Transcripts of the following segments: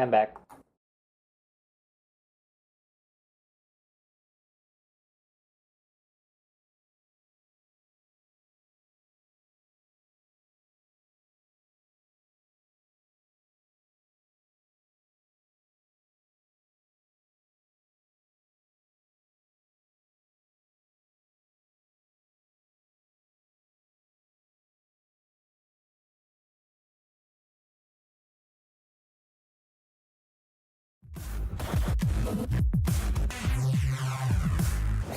I'm back.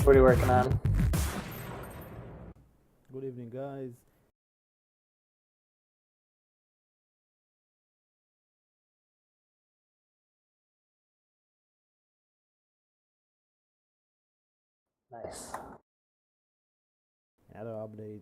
What are you working on? Good evening, guys. Nice. Another update.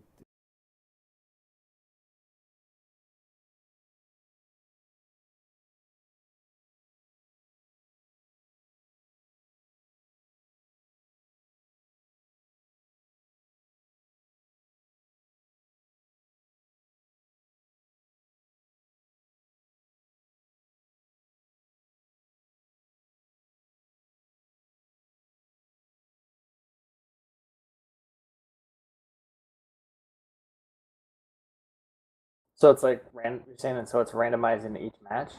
So it's like you're saying that, so it's randomizing each match?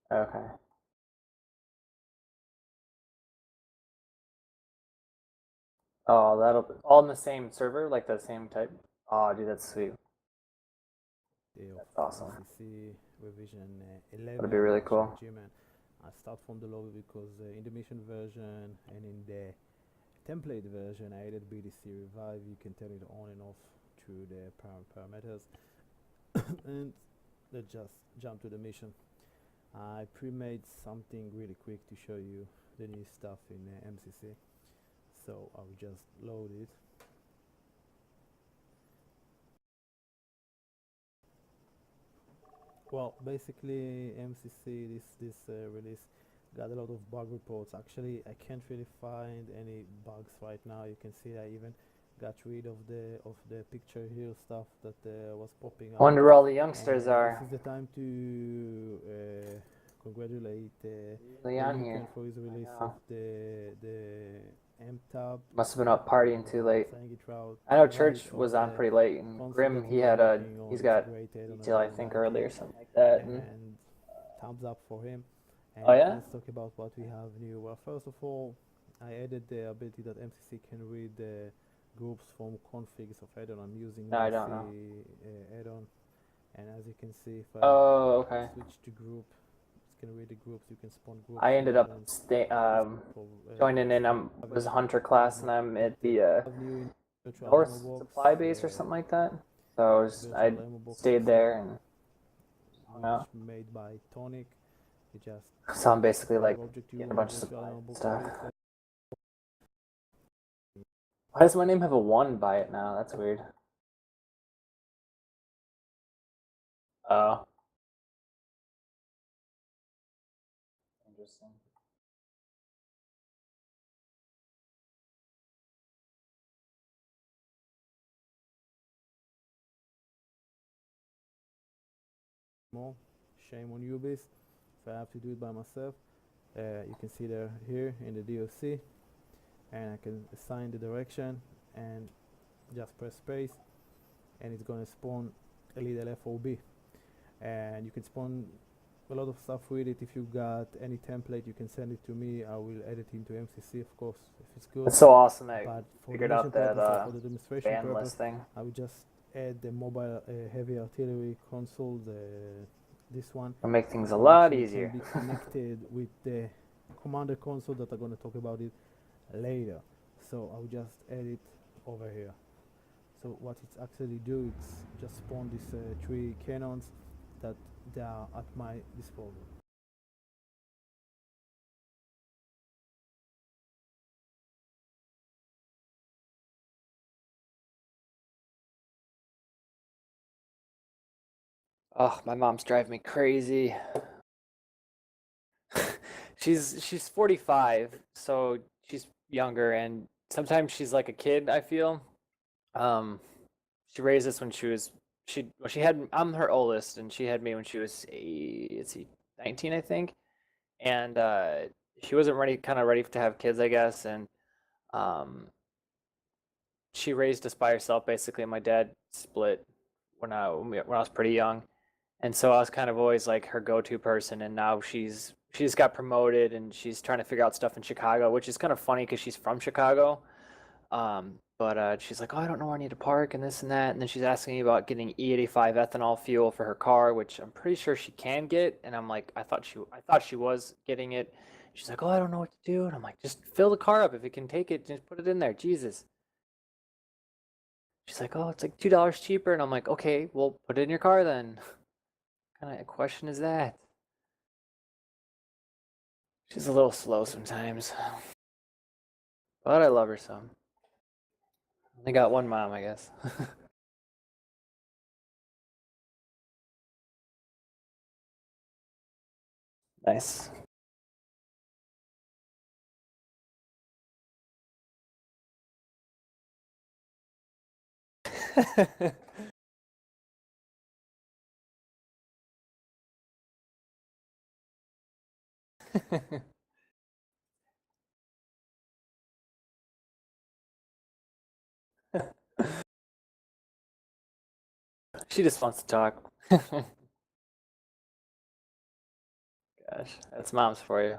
Okay. Oh, that'll be all in the same server, like the same type. Oh, dude, that's sweet. Day of That's awesome. MCC revision 11. That'd be really cool. Man. I start from the lobby because in the mission version and in the template version, I added BDC revive. You can turn it on and off through the parameters. And let's just jump to the mission. I pre-made something really quick to show you the new stuff in MCC. So I'll just load it. Well, basically MCC this release got a lot of bug reports. Actually, I can't really find any bugs right now. You can see I even got rid of the picture here stuff that was popping up. Wonder where all the youngsters are. This is the time to congratulate Leon here. for his release of the M-Tab. Must have been up partying too late. Route, I know Church was on pretty late, and Grim he's got detail I think early or something like that. And thumbs up for him. And oh yeah. Let's talk about what we have new. Well, first of all, I added the ability that MCC can read the groups from configs of add-on. I'm using no, I don't know. add-on, and as you can see, if I okay. switch to group, it can read the groups. You can spawn groups. I ended up joining in. I was Hunter class, and I'm at the North Supply Base or something like that. So I stayed there and hung out. Made by Tonic. So I'm basically like getting a bunch of supply stuff. Why does my name have a 1 by it now? That's weird. Oh. Interesting. More shame on you, Beast. If I have to do it by myself, you can see there here in the DOC, and I can assign the direction and just press space, and it's gonna spawn a little FOB, and you can spawn a lot of stuff with it. If you got any template, you can send it to me. I will edit it into MCC, of course, if it's good. It's so awesome that But figured out that for the demonstration ban purpose, list thing. I will just add the mobile heavy artillery console, this one. It'll make things a lot easier. Be connected with the commander console that I'm going to talk about it later. So I'll just add it over here. So what it's actually do, it's just spawn these 3 cannons that they are at my disposal. Oh, my mom's driving me crazy. she's 45, so she's younger, and sometimes she's like a kid, I feel. She raised us when she was she had I'm her oldest, and she had me when she was 19, I think, and she wasn't ready to have kids, I guess, and um, she raised us by herself basically. My dad split when I was pretty young, and so I was kind of always like her go-to person. And now she's got promoted and she's trying to figure out stuff in Chicago, which is kind of funny because she's from Chicago. But she's like, oh, I don't know where I need to park and this and that. And then she's asking me about getting E85 ethanol fuel for her car, which I'm pretty sure she can get. And I'm like, I thought she was getting it. She's like, oh, I don't know what to do. And I'm like, just fill the car up if it can take it. Just put it in there. Jesus. She's like, oh, it's like $2 cheaper. And I'm like, okay, well, put it in your car then. What kind of question is that? She's a little slow sometimes, but I love her some. Only got one mom, I guess. Nice. She just wants to talk. Gosh, that's moms for you.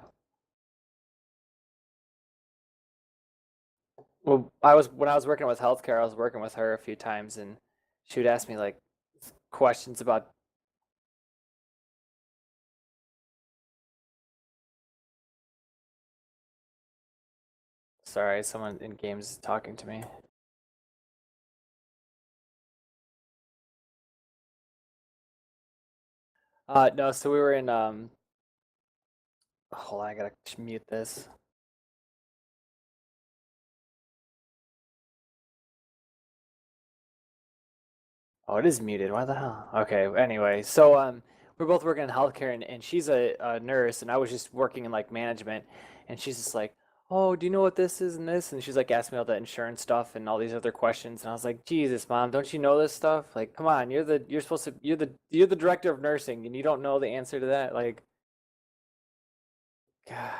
Well, when I was working with healthcare, I was working with her a few times, and she would ask me like questions about. Sorry, someone in games is talking to me. No, so we were in hold on, I gotta mute this. Oh, it is muted. Why the hell? Okay, anyway, so we're both working in healthcare, and she's a nurse, and I was just working in like management, and she's just like, oh, do you know what this is and this? And she's like asking me all the insurance stuff and all these other questions, and I was like, Jesus, mom, don't you know this stuff? Like, come on, you're supposed to you're the director of nursing, and you don't know the answer to that? Like, God,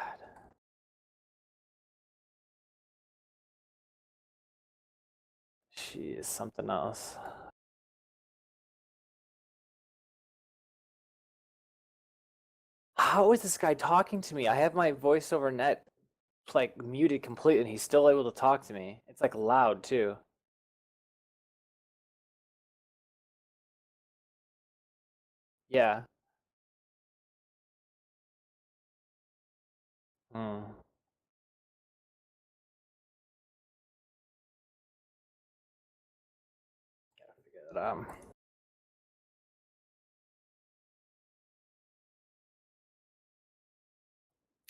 she is something else. How is this guy talking to me? I have my voice over net like muted completely, and he's still able to talk to me. It's like loud too. Yeah. Hmm. Figure that out.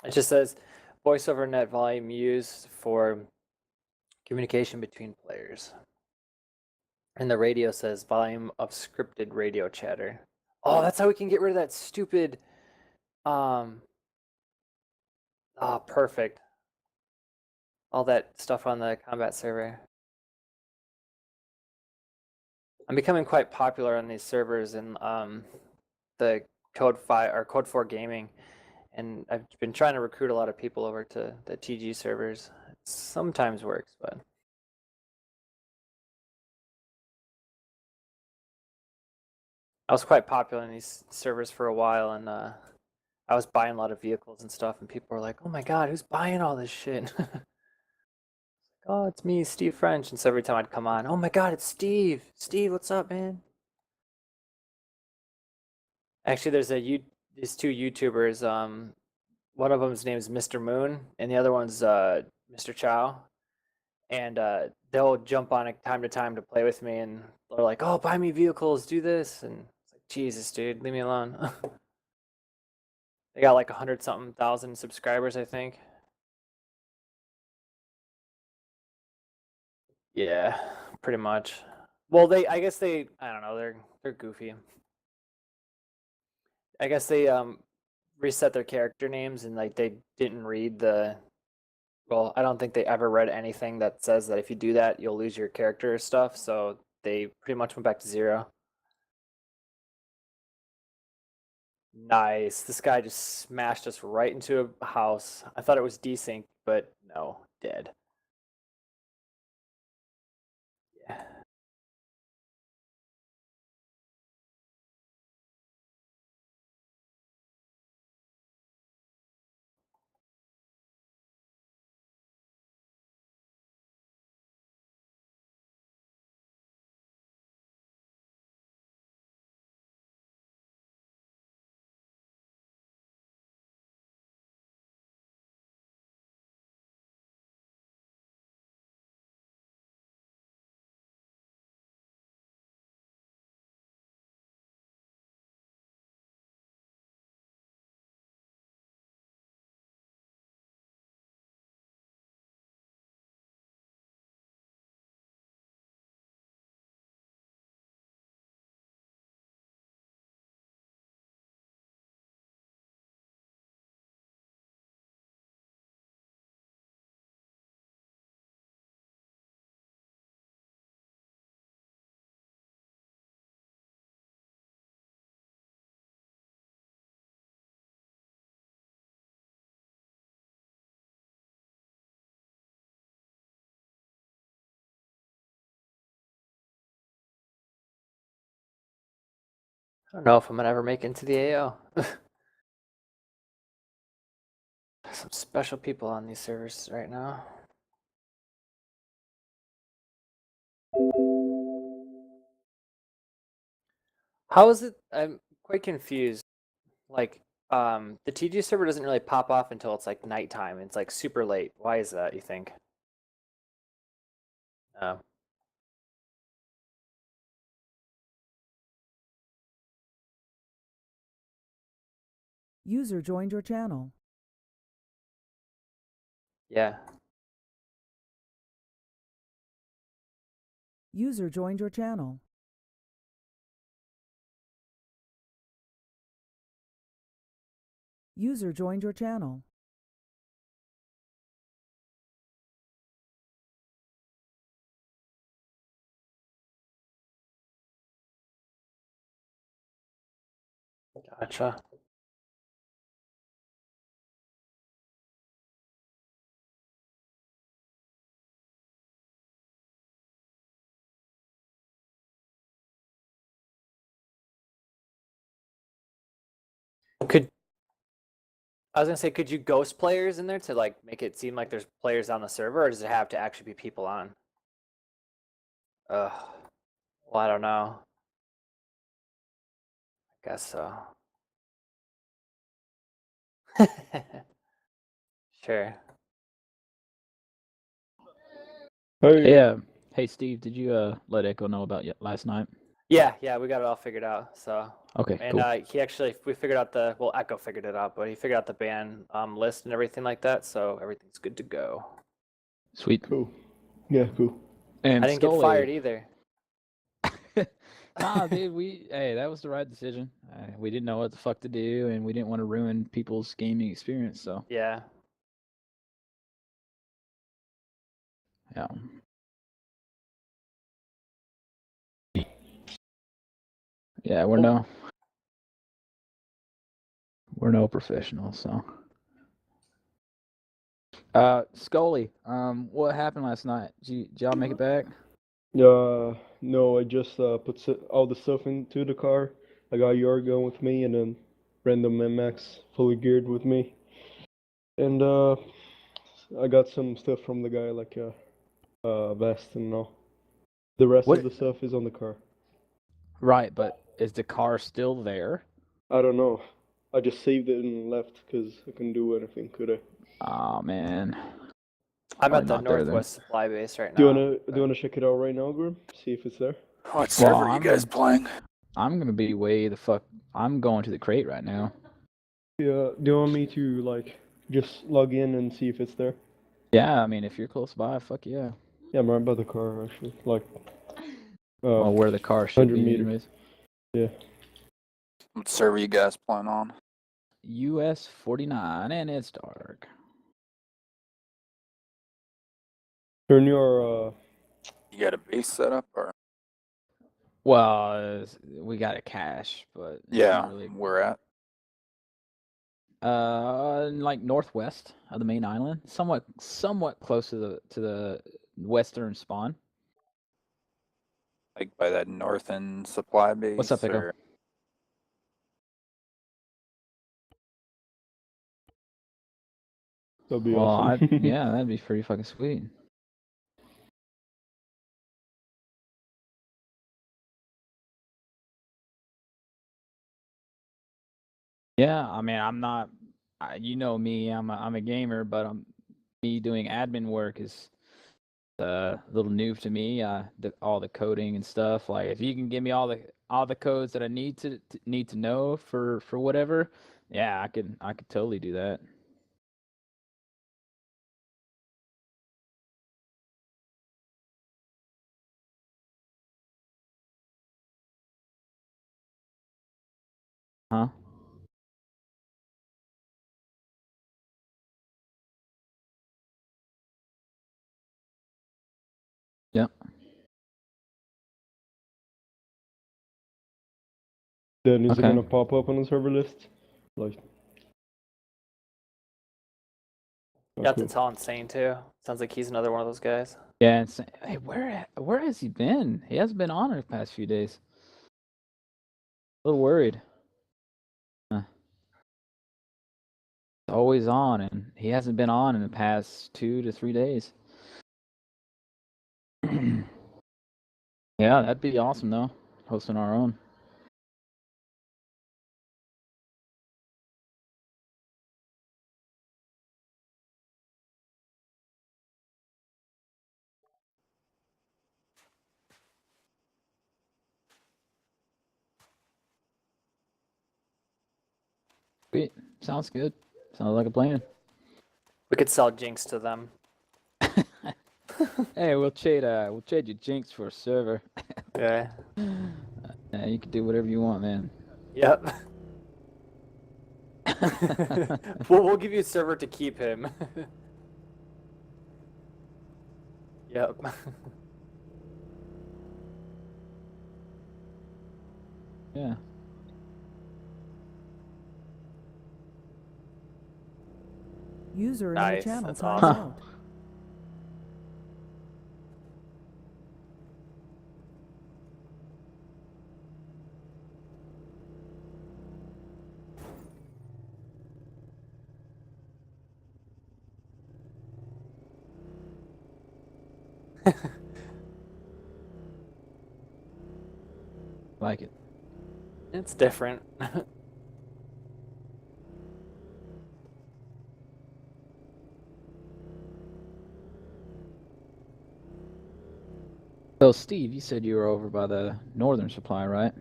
It just says voice over net volume used for communication between players. And the radio says volume of scripted radio chatter. Oh, that's how we can get rid of that stupid um perfect. All that stuff on the combat server. I'm becoming quite popular on these servers in the Code 5 or Code 4 gaming, and I've been trying to recruit a lot of people over to the TG servers. It sometimes works, but I was quite popular in these servers for a while, and I was buying a lot of vehicles and stuff, and people were like, "Oh my God, who's buying all this shit?" Oh, it's me, Steve French. And so every time I'd come on, "Oh my God, it's Steve! Steve, what's up, man?" Actually, these two YouTubers. One of them's name is Mr. Moon, and the other one's Mr. Chow. And they'll jump on it time to time to play with me, and they're like, "Oh, buy me vehicles, do this," and it's like, Jesus, dude, leave me alone. They got like 100 something thousand subscribers, I think. Yeah, pretty much. Well, I guess I don't know, they're goofy. I guess they reset their character names, and like they didn't read the. Well, I don't think they ever read anything that says that if you do that, you'll lose your character stuff. So they pretty much went back to zero. Nice. This guy just smashed us right into a house. I thought it was desync, but no, dead. Yeah. I don't know if I'm gonna ever make it into the AO. Some special people on these servers right now. How is it? I'm quite confused. Like, the TG server doesn't really pop off until it's like nighttime. It's like super late. Why is that, you think? Oh. User joined your channel. Yeah. User joined your channel. User joined your channel. Gotcha. Could I was gonna say, could you ghost players in there to like make it seem like there's players on the server, or does it have to actually be people on? Ugh. Well, I don't know. I guess so. Sure. Hey, hey, Steve, did you let Echo know about last night? Yeah, we got it all figured out. So, Okay, and cool. we figured out well, Echo figured it out, but he figured out the ban list and everything like that. So everything's good to go. Sweet. Cool. Yeah, cool. And I didn't get Scully. fired either. Nah, dude, hey, that was the right decision. We didn't know what the fuck to do, and we didn't want to ruin people's gaming experience. So Yeah. yeah. Yeah, we're no professionals. So, Scully, what happened last night? Did y'all make it back? No, I just put all the stuff into the car. I got Yorgo with me, and then random MX fully geared with me. And I got some stuff from the guy, like a vest and all. The rest What? of the stuff is on the car. Right, but is the car still there? I don't know. I just saved it and left because I couldn't do anything, could I? Oh man. I'm Probably at the not there then. Northwest Supply Base right Do you now. wanna check it out right now, Grim? See if it's there. What server are you guys playing? I'm gonna be way the fuck. I'm going to the crate right now. Yeah. Do you want me to like just log in and see if it's there? Yeah, I mean, if you're close by, fuck yeah. Yeah, I'm right by the car actually. Like. Well, where the car should 100 be, meters. anyways. Yeah. What server you guys playing on? US 49, and it's dark. Turn your You got a base set up or? Well, we got a cache, but it's Yeah, not really. we're at. Like northwest of the main island, somewhat close to the western spawn. Like by that north end supply base? What's up, Echo? Or... That'd be Well, awesome. yeah, that'd be pretty fucking sweet. Yeah, I mean, I'm not. You know me, I'm a gamer, but me doing admin work is a little new to me. All the coding and stuff. Like, if you can give me all the codes that I need to know for whatever, yeah, I could totally do that. Huh? Yep. Then is it Okay. gonna pop up on the server list? Like, Yeah, cool. it's all insane too. Sounds like he's another one of those guys. Yeah. It's, hey, where has he been? He hasn't been on in the past few days. A little worried. Always on, and he hasn't been on in the past 2 to 3 days. Yeah, that'd be awesome though, hosting our own. Sweet. Sounds good. Sounds like a plan. We could sell Jinx to them. Hey, we'll trade your Jinx for a server. Yeah. Yeah, you can do whatever you want, man. Yep. we'll give you a server to keep him. Yep. Yeah. User in your Nice, channel that's timed awesome. out. Like it. It's different. So, Steve, you said you were over by the northern supply, right?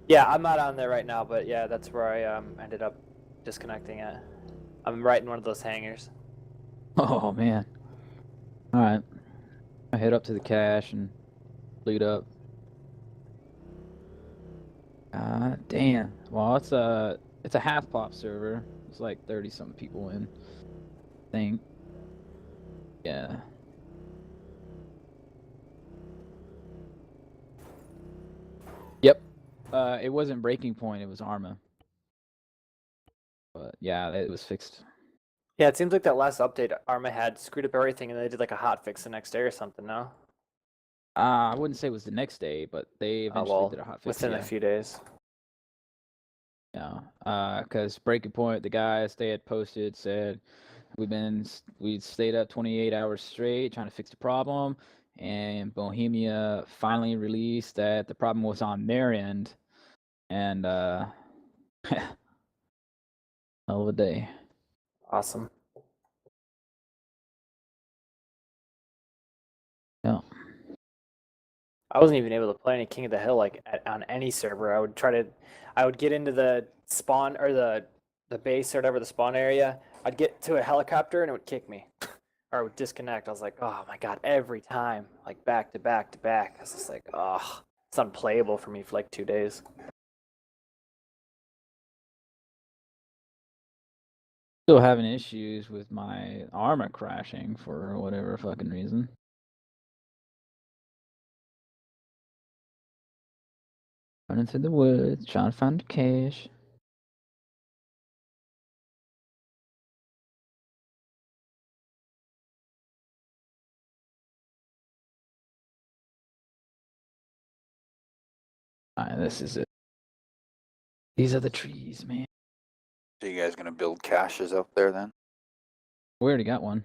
Yeah, I'm not on there right now, but yeah, that's where I ended up disconnecting it. I'm right in one of those hangars. Oh man. All right. I head up to the cache and loot up. Damn. Well, it's a half pop server. It's like 30 something people in. I think. Yeah. Yep. It wasn't Breaking Point. It was Arma. But yeah, it was fixed. Yeah, it seems like that last update Arma had screwed up everything, and they did like a hot fix the next day or something. No? I wouldn't say it was the next day, but they eventually did a hot fix. Within Yeah. a few days. Yeah. Because Breaking Point, the guys they had posted said we stayed up 28 hours straight trying to fix the problem, and Bohemia finally released that the problem was on their end, and hell of a day. Awesome. Yeah. I wasn't even able to play any King of the Hill like on any server. I would get into the spawn or the base or whatever the spawn area. I'd get to a helicopter and it would kick me, or it would disconnect. I was like, oh my god, every time, like back to back to back. I was just like, oh, it's unplayable for me for like 2 days. Still having issues with my armor crashing for whatever fucking reason. Running through the woods, trying to find the cache. Alright, this is it. These are the trees, man. So you guys gonna build caches up there then? We already got one.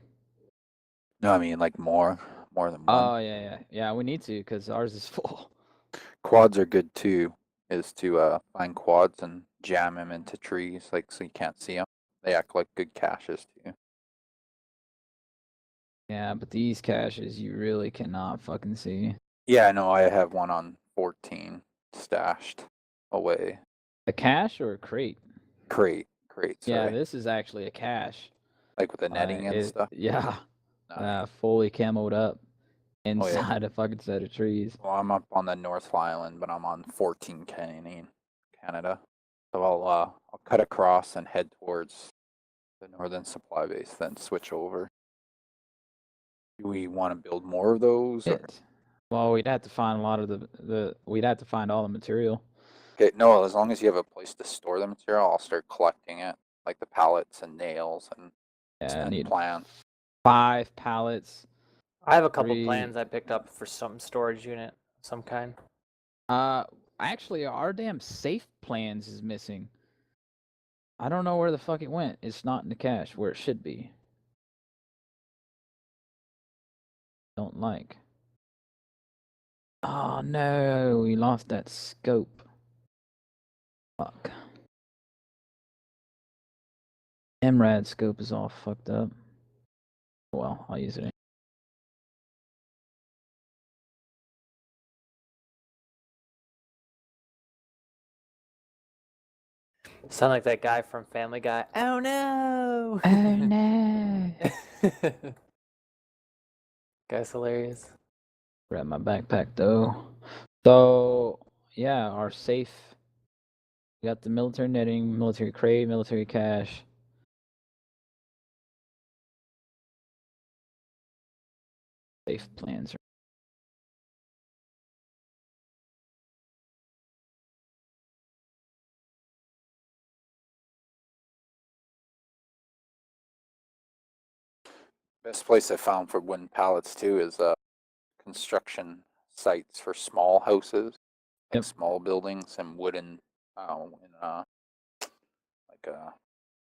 No, I mean like more than one. Oh, yeah, we need to, because ours is full. Quads are good too, is to find quads and jam them into trees, like so you can't see them. They act like good caches too. Yeah, but these caches you really cannot fucking see. Yeah, I know. I have one on 14 stashed away. A cache or a crate? Crate, Yeah, sorry. this is actually a cache. Like with the netting and stuff. Yeah, Nice. fully camoed up Oh, yeah. inside a fucking set of trees. Well, I'm up on the North Island, but I'm on 14 Canada. So I'll cut across and head towards the northern supply base, then switch over. Do we want to build more of those? Or? Well, we'd have to find a lot of we'd have to find all the material. Okay, no, as long as you have a place to store the material, I'll start collecting it, like the pallets and nails and Yeah, I need plan. 5 pallets. I have a couple 3. plans I picked up for some storage unit of some kind. Actually, our damn safe plans is missing. I don't know where the fuck it went. It's not in the cache where it should be. Don't like. Oh no, we lost that scope. Fuck. MRAD scope is all fucked up. Well, I'll use it. Sound like that guy from Family Guy. Oh no! Oh no. Guy's hilarious. Grab my backpack though. So yeah, our safe. We got the military netting, military crate, military cache. Safe plans. Best place I found for wooden pallets too is construction sites for small houses, like Yep. small buildings and wooden,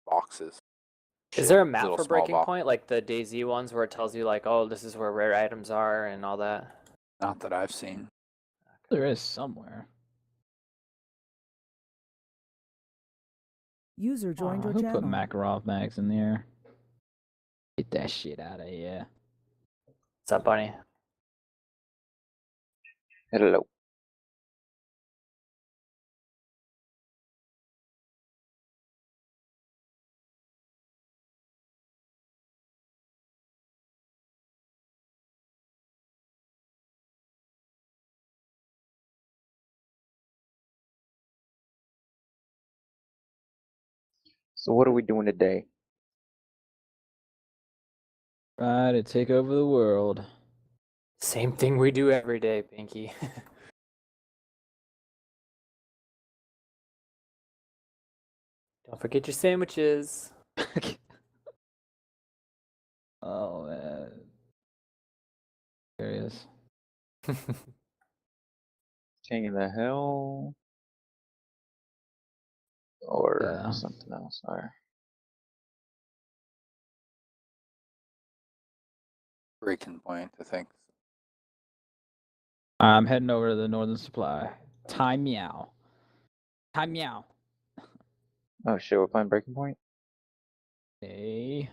boxes. Is there a map Little for small Breaking Point, like the DayZ ones, where it tells you like, oh, this is where rare items are and all that? Not that I've seen. There is somewhere. User joined your Who channel. put Makarov mags in there? Get that shit out of here. What's up, Bunny? Hello. So what are we doing today? Try to take over the world. Same thing we do every day, Pinky. Don't forget your sandwiches. Oh man. There he is. King of the Hill? Or Yeah. something else? Or Breaking Point, I think. I'm heading over to the Northern Supply. Time meow. Time meow. oh shit, we're playing Breaking Point? Hey.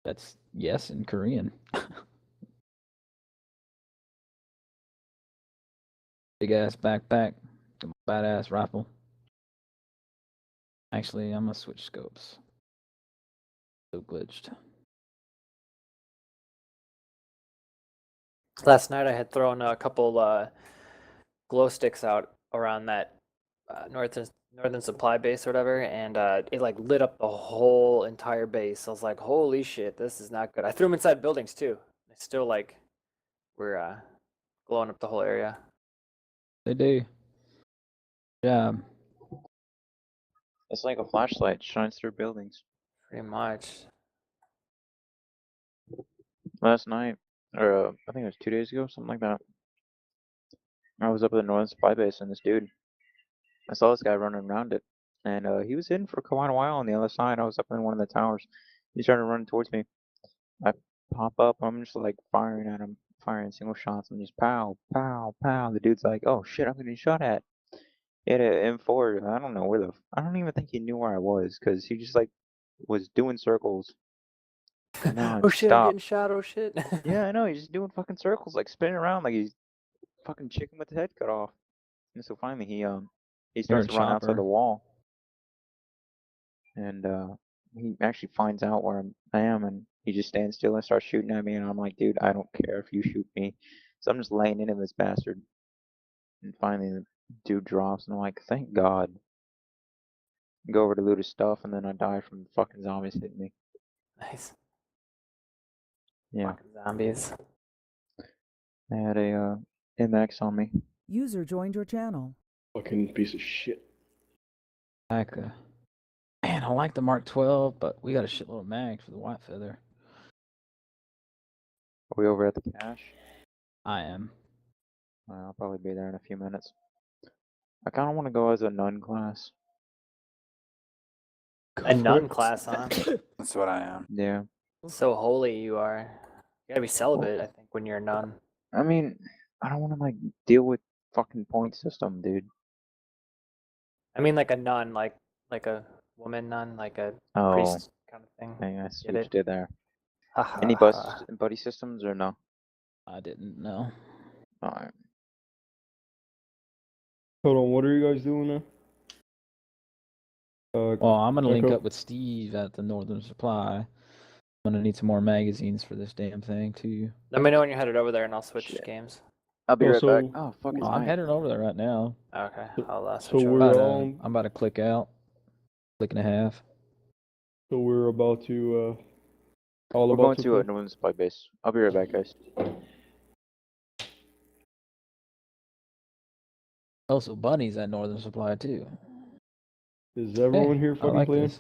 That's yes in Korean. Big ass backpack. Badass rifle. Actually, I'm gonna switch scopes. So glitched. Last night I had thrown a couple glow sticks out around that northern supply base or whatever, and it like lit up the whole entire base. I was like, holy shit, this is not good. I threw them inside buildings too. They still like were glowing up the whole area. They do. Yeah. It's like a flashlight, shines through buildings. Pretty much. Last night, or I think it was 2 days ago, something like that. I was up at the Northern Supply Base, and this dude, I saw this guy running around it, and he was hidden for quite a while on the other side. I was up in one of the towers. He started running towards me. I pop up. I'm just like firing at him, firing single shots. I'm just pow, pow, pow. The dude's like, "Oh shit, I'm getting shot at." He had an M4. I don't know where the. I don't even think he knew where I was, cause he just like was doing circles. And now Oh it shit, I'm getting stopped. shot. Oh shit. Yeah, I know. He's just doing fucking circles, like spinning around like he's fucking chicken with the head cut off. And so finally he You're starts a to run outside the chopper. wall, and he actually finds out where I am, and he just stands still and starts shooting at me, and I'm like, dude, I don't care if you shoot me. So I'm just laying into this bastard, and finally the dude drops, and I'm like, thank God. Go over to loot his stuff, and then I die from fucking zombies hitting me. Nice. Yeah, Fucking zombies. I had a MX on me. User joined your channel. Fucking piece of shit. Like, man, I like the Mark 12, but we got a shitload of mags for the White Feather. Are we over at the cache? I am. I'll probably be there in a few minutes. I kind of want to go as a nun class. A nun class, huh? That's what I am. Yeah. So holy you are. You gotta be celibate, I think, when you're a nun. I mean, I don't want to like deal with fucking point system, dude. I mean, like a nun, like a woman nun, like a Oh, priest kind of thing. dang, I see Get what you it? did there. Ha ha Any ha. buddy systems or no? I didn't know. Alright. Hold on, what are you guys doing now? Well, I'm gonna link Echo? up with Steve at the Northern Supply. I'm gonna need some more magazines for this damn thing too. Let me know when you're headed over there, and I'll switch Shit. games. I'll be Oh, right so- back. Oh, fuck, it's I'm night. heading over there right now. Okay, I'll So switch over. we're all I'm about to click out. Click and a half. so we're about to all We're about going to to a play? Northern Supply Base. I'll be right back, guys. Also, Bunny's at Northern Supply too. Is everyone Hey, here I fucking like playing? this.